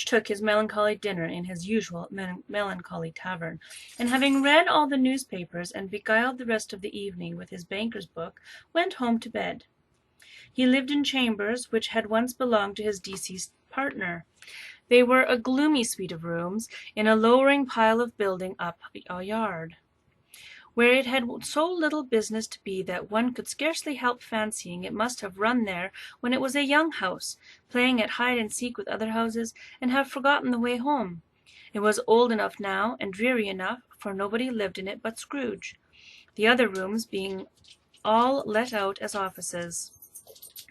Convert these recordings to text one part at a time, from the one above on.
took his melancholy dinner in his usual melancholy tavern, and having read all the newspapers and beguiled the rest of the evening with his banker's book, went home to bed. He lived in chambers which had once belonged to his deceased partner. They were a gloomy suite of rooms in a lowering pile of building up a yard, where it had so little business to be that one could scarcely help fancying it must have run there when it was a young house, playing at hide-and-seek with other houses, and have forgotten the way home. It was old enough now, and dreary enough, for nobody lived in it but Scrooge, the other rooms being all let out as offices.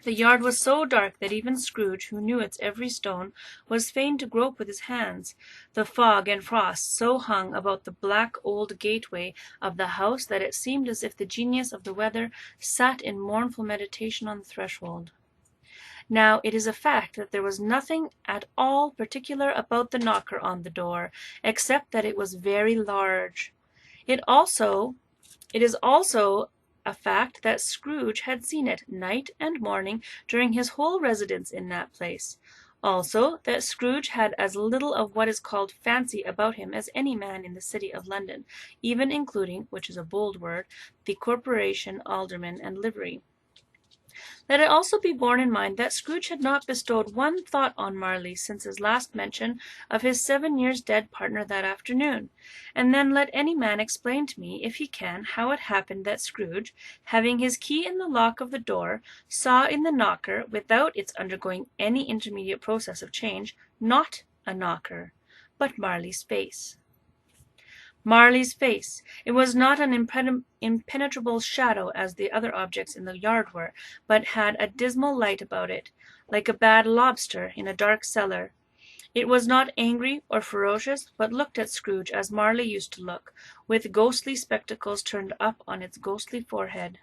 The yard was so dark that even Scrooge, who knew its every stone, was fain to grope with his hands. The fog and frost so hung about the black old gateway of the house that it seemed as if the genius of the weather sat in mournful meditation on the threshold. Now it is a fact that there was nothing at all particular about the knocker on the door, except that it was very large. It is also a fact that Scrooge had seen it night and morning during his whole residence in that place. Also, that Scrooge had as little of what is called fancy about him as any man in the city of London, even including, which is a bold word, the corporation, aldermen, and livery. Let it also be borne in mind that Scrooge had not bestowed one thought on Marley since his last mention of his 7 years dead partner that afternoon. And then let any man explain to me, if he can, how it happened that Scrooge, having his key in the lock of the door, saw in the knocker, without its undergoing any intermediate process of change, not a knocker, but Marley's face. Marley's face. It was not an impenetrable shadow as the other objects in the yard were, but had a dismal light about it, like a bad lobster in a dark cellar. It was not angry or ferocious, but looked at Scrooge as Marley used to look, with ghostly spectacles turned up on its ghostly forehead.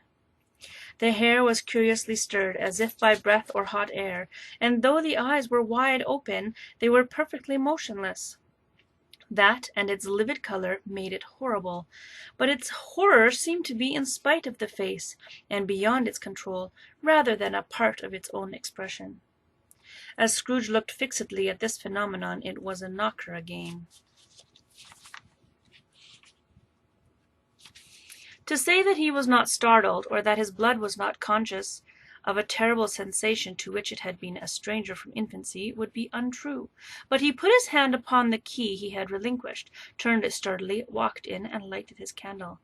The hair was curiously stirred, as if by breath or hot air, and though the eyes were wide open, they were perfectly motionless. That and its livid color made it horrible, but its horror seemed to be in spite of the face, and beyond its control, rather than a part of its own expression. As Scrooge looked fixedly at this phenomenon, it was a knocker again. To say that he was not startled, or that his blood was not conscious of a terrible sensation to which it had been a stranger from infancy, would be untrue. But he put his hand upon the key he had relinquished, turned it sturdily, walked in, and lighted his candle.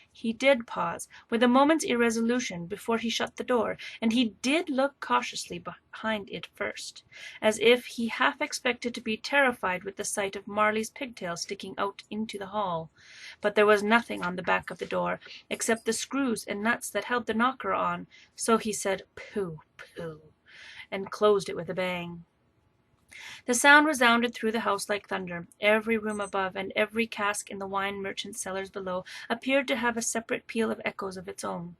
He did pause, with a moment's irresolution, before he shut the door, and he did look cautiously behind it first, as if he half expected to be terrified with the sight of Marley's pigtails sticking out into the hall. But there was nothing on the back of the door, except the screws and nuts that held the knocker on, so he said, "Pooh, pooh," and closed it with a bang. The sound resounded through the house like thunder. Every room above, and every cask in the wine merchant's cellars below, appeared to have a separate peal of echoes of its own.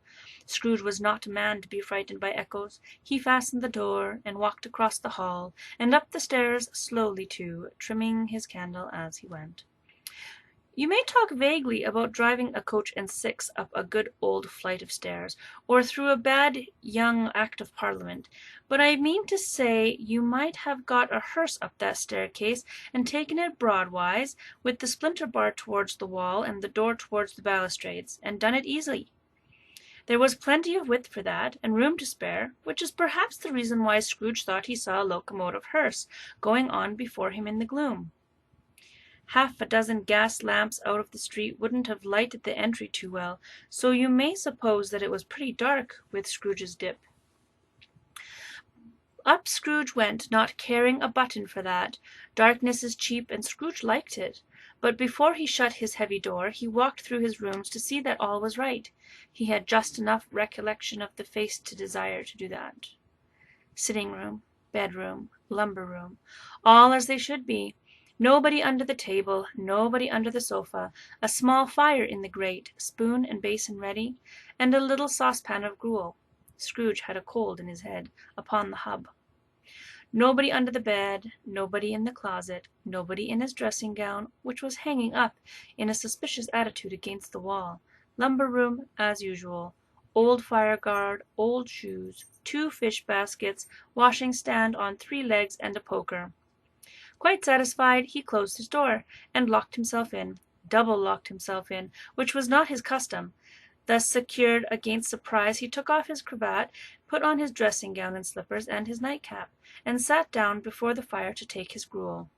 Scrooge was not a man to be frightened by echoes. He fastened the door, and walked across the hall, and up the stairs slowly too, trimming his candle as he went. You may talk vaguely about driving a coach and six up a good old flight of stairs, or through a bad young Act of Parliament, but I mean to say you might have got a hearse up that staircase, and taken it broadwise, with the splinter bar towards the wall and the door towards the balustrades, and done it easily. There was plenty of width for that, and room to spare, which is perhaps the reason why Scrooge thought he saw a locomotive hearse going on before him in the gloom. Half a dozen gas lamps out of the street wouldn't have lighted the entry too well, so you may suppose that it was pretty dark with Scrooge's dip. Up Scrooge went, not caring a button for that. Darkness is cheap, and Scrooge liked it. But before he shut his heavy door, he walked through his rooms to see that all was right. He had just enough recollection of the face to desire to do that. Sitting-room, bedroom, lumber-room, all as they should be. Nobody under the table, nobody under the sofa, a small fire in the grate, spoon and basin ready, and a little saucepan of gruel. Scrooge had a cold in his head, upon the hub. Nobody under the bed, nobody in the closet, nobody in his dressing-gown, which was hanging up in a suspicious attitude against the wall. Lumber-room, as usual. Old fire-guard, old shoes, 2 fish baskets, washing-stand on 3 legs, and a poker. Quite satisfied, he closed his door, and locked himself in, double locked himself in, which was not his custom. Thus secured against surprise, he took off his cravat, put on his dressing gown and slippers, and his nightcap, and sat down before the fire to take his gruel.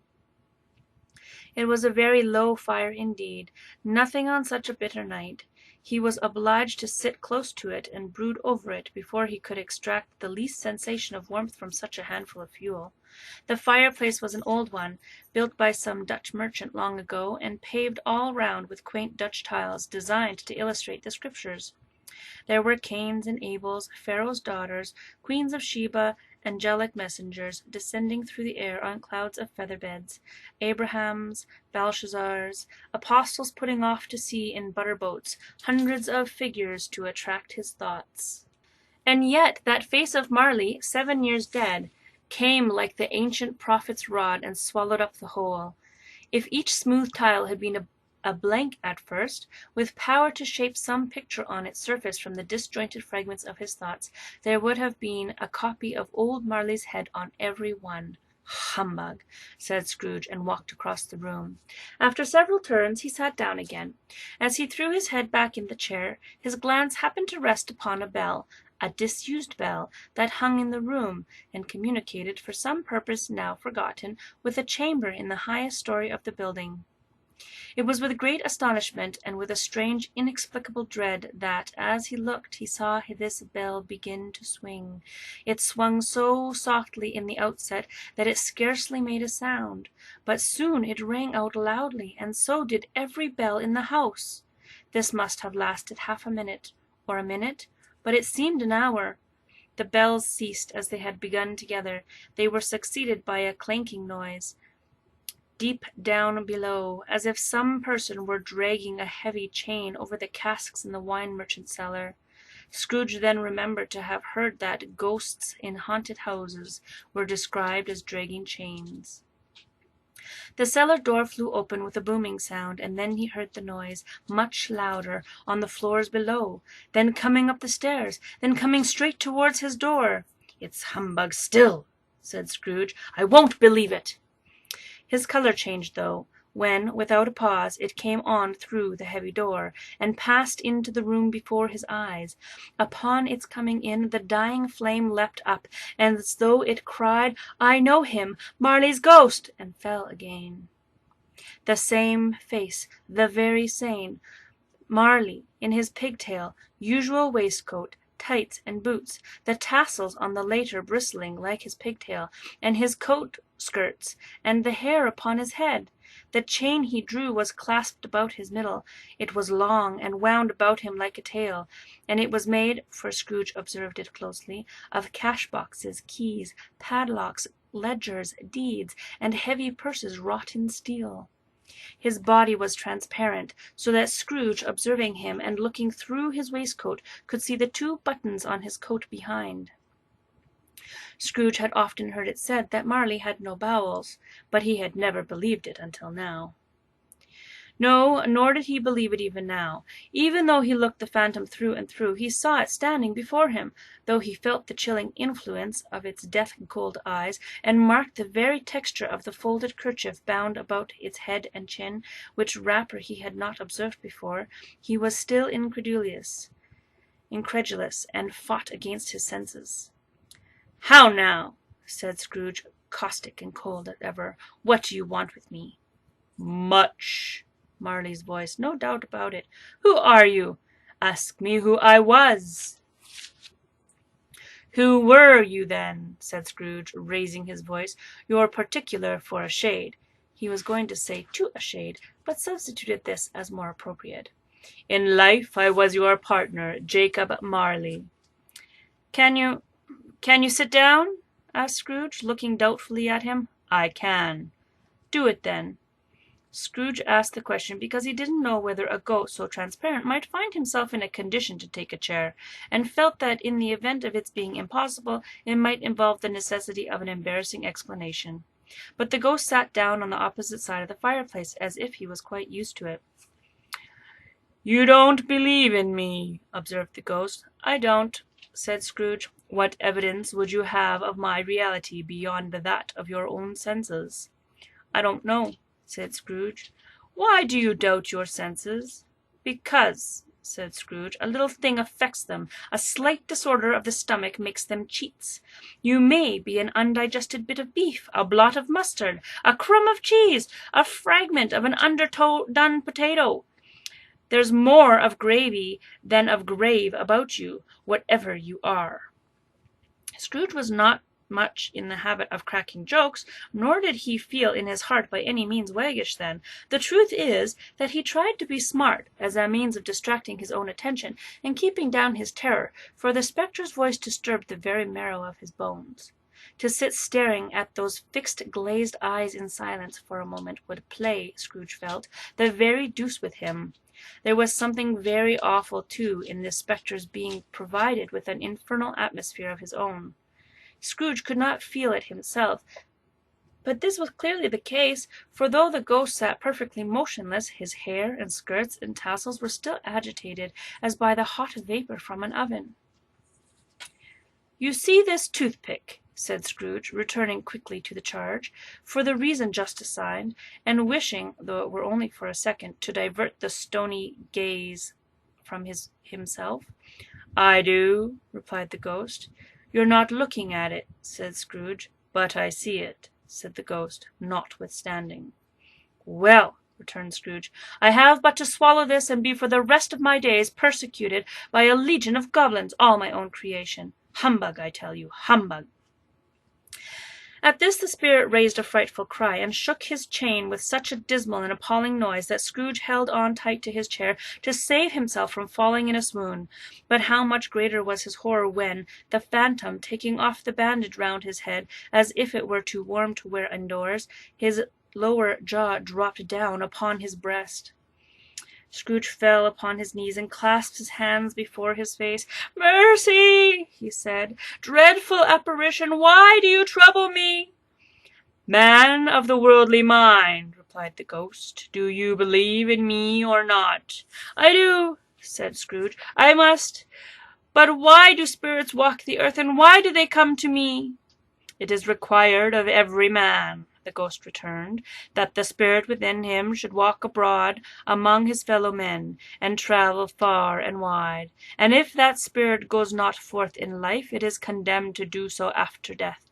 It was a very low fire indeed, nothing on such a bitter night. He was obliged to sit close to it and brood over it before he could extract the least sensation of warmth from such a handful of fuel. The fireplace was an old one, built by some Dutch merchant long ago, and paved all round with quaint Dutch tiles designed to illustrate the Scriptures. There were Cains and Abels, Pharaoh's daughters, queens of Sheba, angelic messengers, descending through the air on clouds of feather beds, Abrahams, Belshazzars, apostles putting off to sea in butter boats, hundreds of figures to attract his thoughts. And yet that face of Marley, 7 years dead, came like the ancient prophet's rod and swallowed up the whole. If each smooth tile had been a blank at first, with power to shape some picture on its surface from the disjointed fragments of his thoughts, there would have been a copy of old Marley's head on every one. Humbug, said Scrooge, and walked across the room. After several turns, he sat down again. As he threw his head back in the chair, his glance happened to rest upon a bell, a disused bell, that hung in the room, and communicated, for some purpose now forgotten, with a chamber in the highest story of the building. It was with great astonishment, and with a strange inexplicable dread, that, as he looked, he saw this bell begin to swing. It swung so softly in the outset that it scarcely made a sound, but soon it rang out loudly, and so did every bell in the house. This must have lasted half a minute, or a minute, but it seemed an hour. The bells ceased as they had begun together. They were succeeded by a clanking noise, deep down below, as if some person were dragging a heavy chain over the casks in the wine merchant's cellar. Scrooge then remembered to have heard that ghosts in haunted houses were described as dragging chains. The cellar door flew open with a booming sound, and then he heard the noise, much louder, on the floors below, then coming up the stairs, then coming straight towards his door. "It's humbug still," said Scrooge. "I won't believe it." His colour changed, though, when, without a pause, it came on through the heavy door, and passed into the room before his eyes. Upon its coming in, the dying flame leapt up, as though it cried, "I know him, Marley's ghost!" and fell again. The same face, the very same, Marley, in his pigtail, usual waistcoat, tights, and boots, the tassels on the later bristling like his pigtail, and his coat skirts, and the hair upon his head. The chain he drew was clasped about his middle. It was long, and wound about him like a tail, and it was made, for Scrooge observed it closely, of cash-boxes, keys, padlocks, ledgers, deeds, and heavy purses wrought in steel. His body was transparent, so that Scrooge, observing him, and looking through his waistcoat, could see the 2 buttons on his coat behind. Scrooge had often heard it said that Marley had no bowels, but he had never believed it until now. No, nor did he believe it even now. Even though he looked the phantom through and through, he saw it standing before him, though he felt the chilling influence of its death-cold eyes, and marked the very texture of the folded kerchief bound about its head and chin, which wrapper he had not observed before. He was still incredulous, and fought against his senses. "How now?" said Scrooge, caustic and cold as ever. "What do you want with me?" "Much." Marley's voice, no doubt about it. "Who are you?" "Ask me who I was." "Who were you then?" said Scrooge, raising his voice. "You're particular for a shade." He was going to say to a shade, but substituted this as more appropriate. "In life I was your partner, Jacob Marley." Can you sit down?" asked Scrooge, looking doubtfully at him. "I can." "Do it, then." Scrooge asked the question because he didn't know whether a ghost so transparent might find himself in a condition to take a chair, and felt that in the event of its being impossible, it might involve the necessity of an embarrassing explanation. But the ghost sat down on the opposite side of the fireplace, as if he was quite used to it. "You don't believe in me," observed the ghost. "I don't," said Scrooge. "What evidence would you have of my reality beyond that of your own senses?" I don't know, said Scrooge. Why do you doubt your senses? Because, said Scrooge, a little thing affects them. A slight disorder of the stomach makes them cheats. You may be an undigested bit of beef, a blot of mustard, a crumb of cheese, a fragment of an underdone potato. There's more of gravy than of grave about you, whatever you are. Scrooge was not much in the habit of cracking jokes, nor did he feel in his heart by any means waggish then. The truth is that he tried to be smart, as a means of distracting his own attention, and keeping down his terror, for the spectre's voice disturbed the very marrow of his bones. To sit staring at those fixed glazed eyes in silence for a moment would play, Scrooge felt, the very deuce with him. There was something very awful, too, in this spectre's being provided with an infernal atmosphere of his own. Scrooge could not feel it himself, but this was clearly the case, for though the ghost sat perfectly motionless, his hair and skirts and tassels were still agitated as by the hot vapour from an oven. You see this toothpick, said Scrooge, returning quickly to the charge, for the reason just assigned, and wishing, though it were only for a second, to divert the stony gaze from himself. I do, replied the ghost. You're not looking at it, said Scrooge. But I see it, said the ghost, notwithstanding. Well, returned Scrooge, I have but to swallow this and be for the rest of my days persecuted by a legion of goblins, all my own creation. Humbug, I tell you, humbug. At this the spirit raised a frightful cry, and shook his chain with such a dismal and appalling noise that Scrooge held on tight to his chair to save himself from falling in a swoon. But how much greater was his horror when, the phantom taking off the bandage round his head, as if it were too warm to wear indoors, his lower jaw dropped down upon his breast. Scrooge fell upon his knees and clasped his hands before his face. Mercy, he said. Dreadful apparition, why do you trouble me? Man of the worldly mind, replied the ghost, do you believe in me or not? I do, said Scrooge. I must. But why do spirits walk the earth, and why do they come to me? It is required of every man, the ghost returned, that the spirit within him should walk abroad among his fellow men, and travel far and wide. And if that spirit goes not forth in life, it is condemned to do so after death.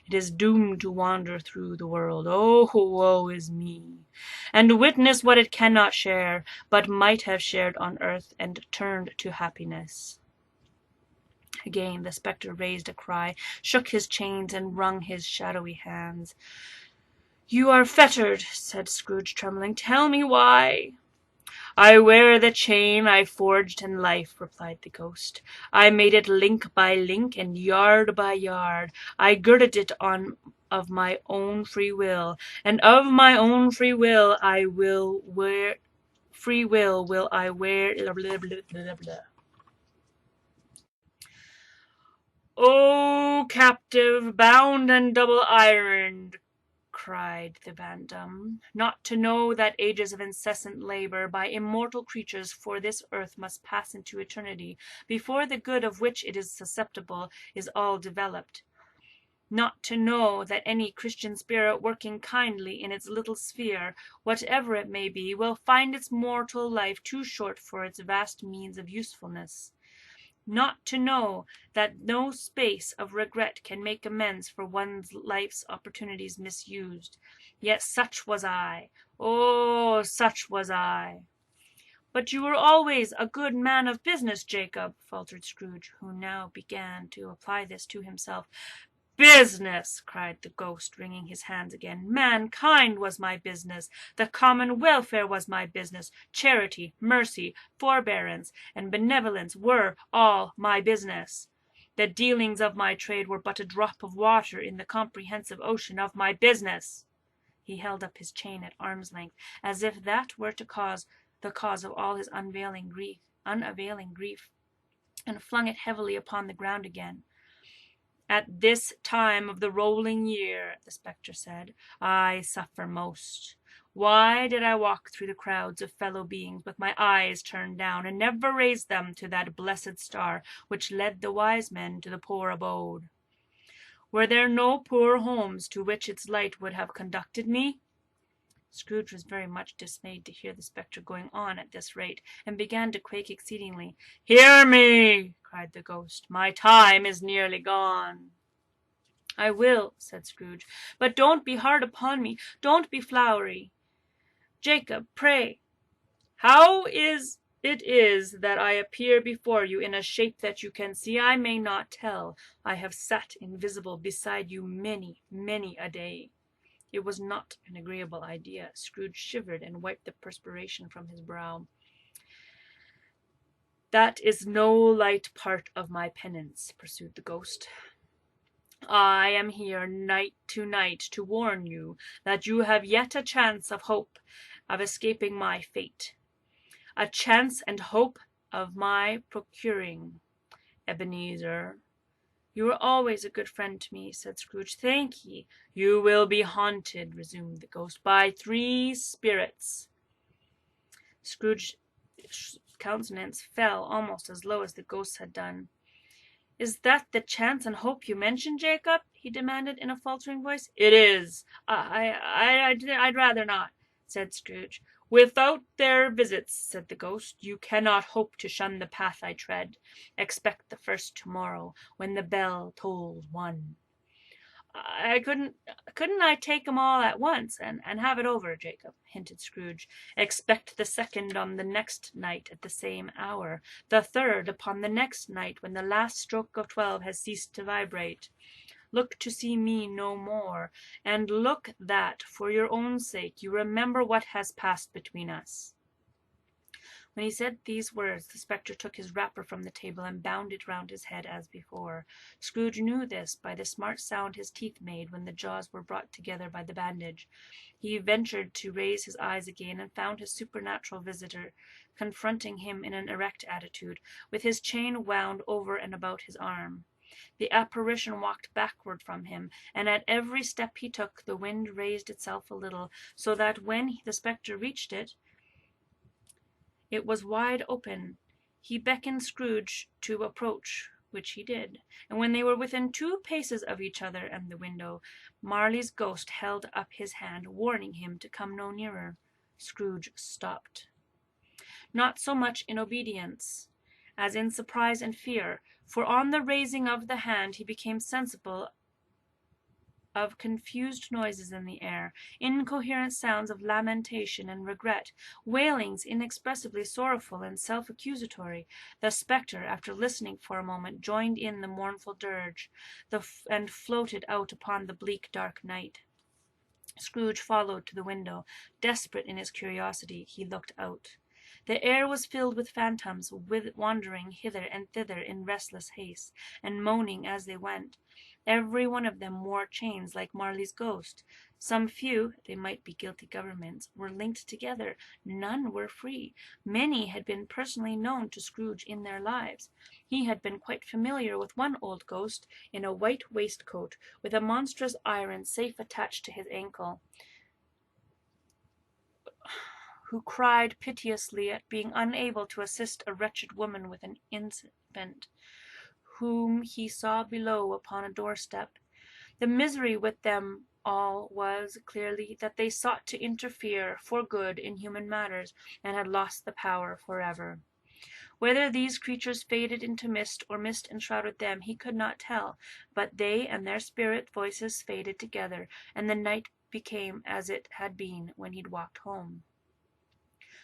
It is doomed to wander through the world. Oh, woe is me! And witness what it cannot share, but might have shared on earth, and turned to happiness. Again the spectre raised a cry, shook his chains, and wrung his shadowy hands. You are fettered, said Scrooge, trembling. Tell me why. I wear the chain I forged in life, replied the ghost. I made it link by link and yard by yard. I girded it on of my own free will, and of my own free will I will wear. Free will I wear. Blah, blah, blah, blah, blah. O captive, bound and double ironed, cried the bantam, not to know that ages of incessant labour by immortal creatures for this earth must pass into eternity before the good of which it is susceptible is all developed. Not to know that any Christian spirit working kindly in its little sphere, whatever it may be, will find its mortal life too short for its vast means of usefulness. Not to know that no space of regret can make amends for one's life's opportunities misused. Yet such was I. Oh, such was I. But you were always a good man of business, Jacob, faltered Scrooge, who now began to apply this to himself. Business, cried the ghost, wringing his hands again. Mankind was my business. The common welfare was my business. Charity, mercy, forbearance, and benevolence were all my business. The dealings of my trade were but a drop of water in the comprehensive ocean of my business. He held up his chain at arm's length, as if that were the cause of all his unavailing grief, and flung it heavily upon the ground again. At this time of the rolling year, the spectre said, I suffer most. Why did I walk through the crowds of fellow beings with my eyes turned down, and never raise them to that blessed star which led the wise men to the poor abode? Were there no poor homes to which its light would have conducted me? Scrooge was very much dismayed to hear the spectre going on at this rate, and began to quake exceedingly. "Hear me!" cried the ghost. "My time is nearly gone." "I will," said Scrooge. "But don't be hard upon me. Don't be flowery. Jacob, pray, how is that I appear before you in a shape that you can see? I may not tell. I have sat invisible beside you many, many a day." It was not an agreeable idea. Scrooge shivered and wiped the perspiration from his brow. "That is no light part of my penance," pursued the ghost. "I am here night to warn you that you have yet a chance of hope of escaping my fate. A chance and hope of my procuring. Ebenezer, you were always a good friend to me," said Scrooge. "Thank ye." "You will be haunted," resumed the ghost, "by 3 spirits." Scrooge's countenance fell almost as low as the ghost's had done. "Is that the chance and hope you mentioned, Jacob?" he demanded in a faltering voice. "It is. I'd rather not," said Scrooge. "Without their visits," said the ghost, "you cannot hope to shun the path I tread. Expect the first tomorrow, when the bell tolls 1. Couldn't I take 'em all at once, and have it over, Jacob?" hinted Scrooge. "Expect the second on the next night at the same hour, the third upon the next night when the last stroke of 12 has ceased to vibrate. Look to see me no more, and look that, for your own sake, you remember what has passed between us." When he said these words, the spectre took his wrapper from the table and bound it round his head as before. Scrooge knew this by the smart sound his teeth made when the jaws were brought together by the bandage. He ventured to raise his eyes again, and found his supernatural visitor confronting him in an erect attitude, with his chain wound over and about his arm. The apparition walked backward from him, and at every step he took the wind raised itself a little, so that when the spectre reached it, it was wide open. He beckoned Scrooge to approach, which he did, and when they were within 2 paces of each other and the window, Marley's ghost held up his hand, warning him to come no nearer. Scrooge stopped. Not so much in obedience as in surprise and fear, for on the raising of the hand he became sensible of confused noises in the air, incoherent sounds of lamentation and regret, wailings inexpressibly sorrowful and self-accusatory. The spectre, after listening for a moment, joined in the mournful dirge, and floated out upon the bleak dark night. Scrooge followed to the window. Desperate in his curiosity, he looked out. The air was filled with phantoms, wandering hither and thither in restless haste, and moaning as they went. Every one of them wore chains like Marley's ghost. Some few, they might be guilty governments, were linked together. None were free. Many had been personally known to Scrooge in their lives. He had been quite familiar with one old ghost in a white waistcoat, with a monstrous iron safe attached to his ankle, who cried piteously at being unable to assist a wretched woman with an infant, whom he saw below upon a doorstep. The misery with them all was, clearly, that they sought to interfere for good in human matters, and had lost the power forever. Whether these creatures faded into mist, or mist enshrouded them, he could not tell, but they and their spirit voices faded together, and the night became as it had been when he'd walked home.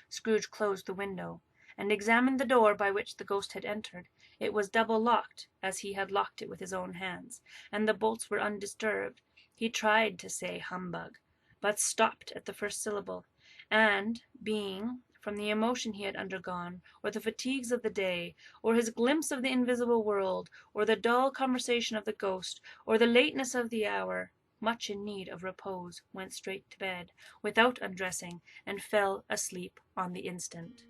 Scrooge closed the window, and examined the door by which the ghost had entered. It was double-locked, as he had locked it with his own hands, and the bolts were undisturbed. He tried to say "humbug," but stopped at the first syllable, and, being, from the emotion he had undergone, or the fatigues of the day, or his glimpse of the invisible world, or the dull conversation of the ghost, or the lateness of the hour, much in need of repose, went straight to bed, without undressing, and fell asleep on the instant.